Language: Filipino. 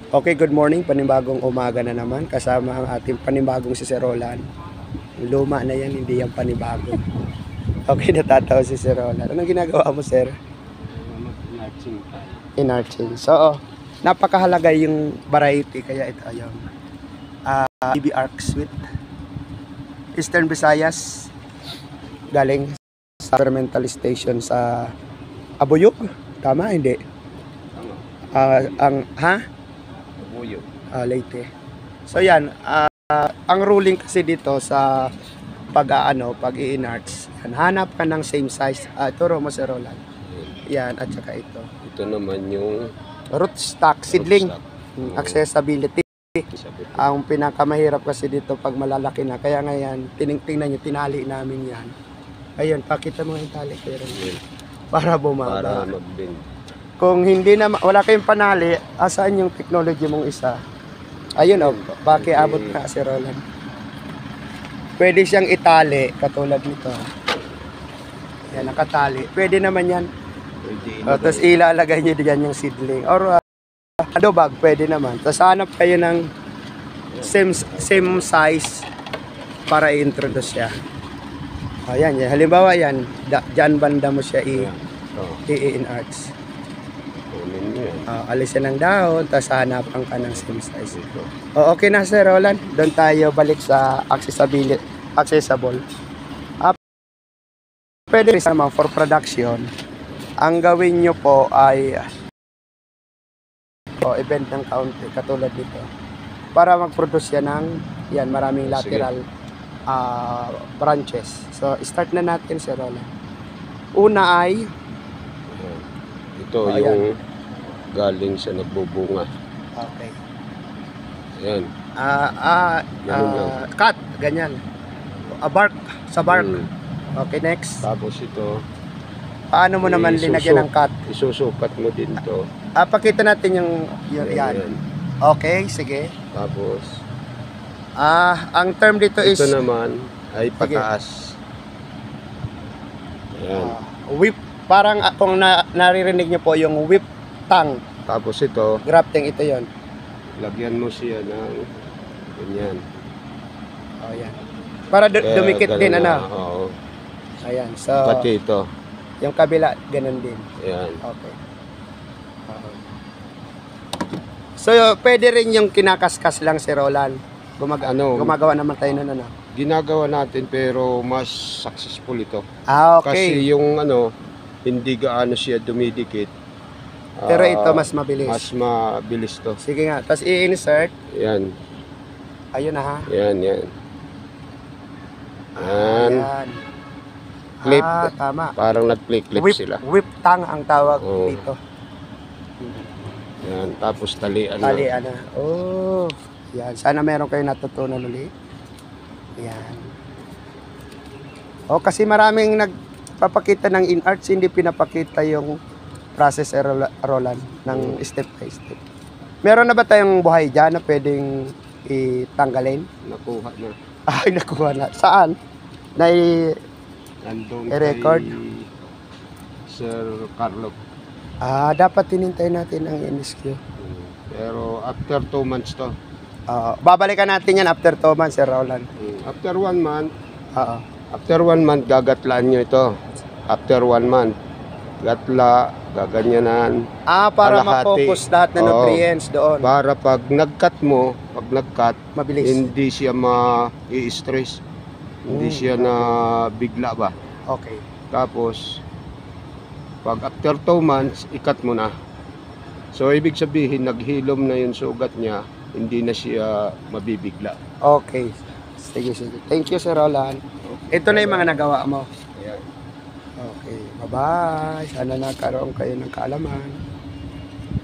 Okay, good morning. Panibagong umaga na naman kasama ang ating panibagong si Sir Roland. Luma na yan, hindi yan panibago. Okay, natatawa si Sir Roland. Anong ginagawa mo, Sir? Inarching. So, napakahalaga yung variety. Kaya ito yung BB Arc Sweet. Eastern Visayas. Galing sa experimental station sa Abuyog. Tama, hindi? Leyte. So yan, ang ruling kasi dito sa pag-i-enarch, hanap ka ng same size. Turo mo si Roland. Yan, at saka ito. Ito naman yung rootstock, seedling. rootstock. Accessibility. Ang pinakamahirap kasi dito pag malalaki na. Kaya ngayon, tingnan nyo, tinali namin yan. Ayun, pakita mo yung tali. Para bumaba. Para mag-bend. Kung hindi na, wala kayong panali, asaan yung technology mong isa? Ayun pakiabot ka si Roland. Pwede siyang itali, katulad nito. Yan, nakatali. Pwede naman yan. Tapos ilalagay nyo diyan yung seedling. Or bag, pwede naman. Tapos hanap kayo ng same size para i-introduce siya. Ayan, halimbawa yan, dyan banda mo siya i-enarch. Alisin ang dahon, tapos hanapan ka ng same size. Okay na, Sir Roland. Doon tayo balik sa accessible. Pwede rin naman for production. Ang gawin nyo po ay event ng kaunti, katulad dito. Para mag-produce yan ng maraming lateral branches. So, start na natin, Sir Roland. Una ay ito yung galing sa nagbubunga. Okay. Ayan. Cut, ganyan. Bark, sa bark. Okay, next. Tapos ito, Paano mo naman linagyan ng cut? isusukat mo din to. Pakita natin yung yan. Okay, sige. Tapos, ang term dito is ito naman ay pataas. Ayan. whip. Parang kung naririnig nyo po yung whip tang. Tapos ito, Grafting, ito yon. lagyan mo siya ng ganyan. Yan. Para dumikit din, na, Oo. Ayan, so Pati ito. yung kabila, ganun din. Ayan. Okay. So, pwede rin yung kinakaskas lang si Roland. Gumagawa naman tayo nun, Ginagawa natin pero mas successful ito. Okay. Kasi yung hindi gaano siya dumidikit. Pero ito mas mabilis. Mas mabilis to. Sige nga. Tapos i-insert. Yan. Ayun na, ha. Yan. Yan. Ayan. Clip. Tama. Parang nag-clip sila. Whip tang ang tawag dito. Yan. Tapos talian Talian na. Yan. Sana meron kayo natutunan ulit. Yan. Kasi maraming nagpapakita ng in-arts, hindi pinapakita yung process, Roland, ng step by step. Meron na ba tayong buhay dyan na pwedeng itanggalin? Nakuha na. Ay, nakuha na. Saan? Nandun i-record? kay Sir Carlo. Dapat tinintay natin ang NSQ. Pero after 2 months to. Babalikan natin yan after 2 months, Sir Roland. After 1 month, After 1 month, gagatlaan nyo ito. After 1 month, gatla, gaganyanan. Para kalahati. ma-focus lahat na nutrients doon. Para pag nag-cut mo, Mabilis. hindi siya ma-i-stress. Hindi siya na bigla ba. Okay. Tapos, pag after 2 months, i-cut mo na. So, ibig sabihin, naghilom na yung sugat niya, hindi na siya mabibigla. Okay. Sige. Thank you, Sir Roland. Ito na yung mga nagawa mo. Ayan. Okay. Bye-bye. Sana nagkaroon kayo ng kaalaman.